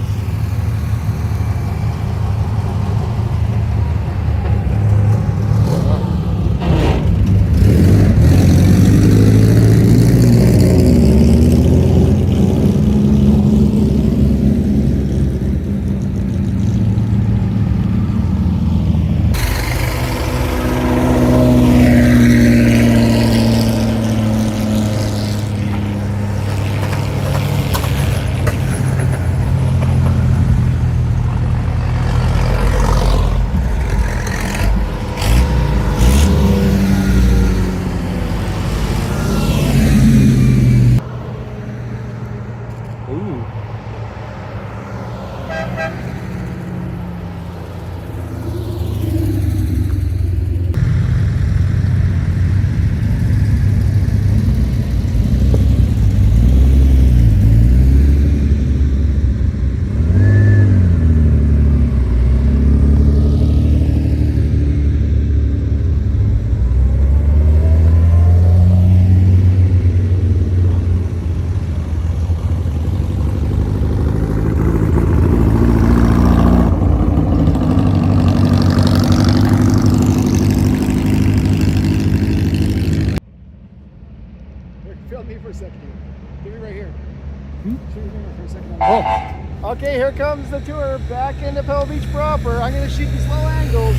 Oh. Okay, here comes the tour back into Pebble Beach proper. I'm gonna shoot these low angles.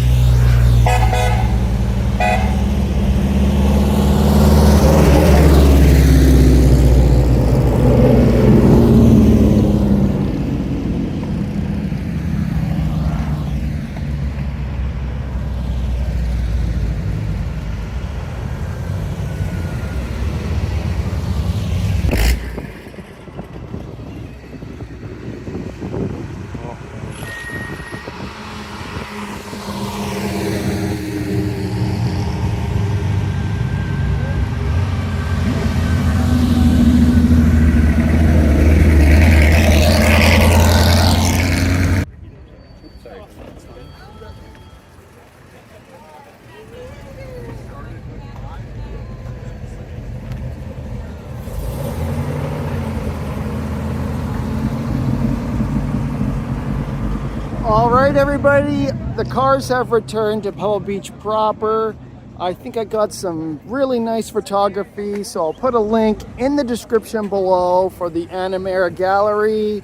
All right, everybody, the cars have returned to Pebble Beach proper. I think I got some really nice photography, so I'll put a link in the description below for the Anamera gallery.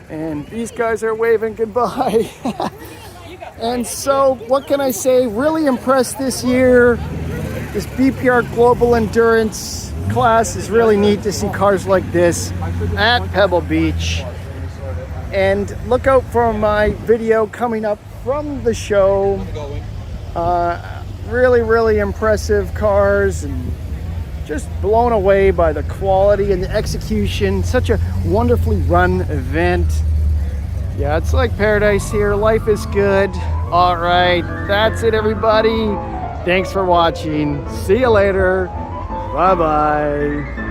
And these guys are waving goodbye. And so, what can I say? Really impressed this year. This BPR Global Endurance class is really neat to see cars like this at Pebble Beach. And look out for my video coming up from the show. Really impressive cars, and just blown away by the quality and the execution. Such a wonderfully run event. Yeah, it's like paradise here. Life is good. All right, that's it, everybody. Thanks for watching. See you later. Bye-bye.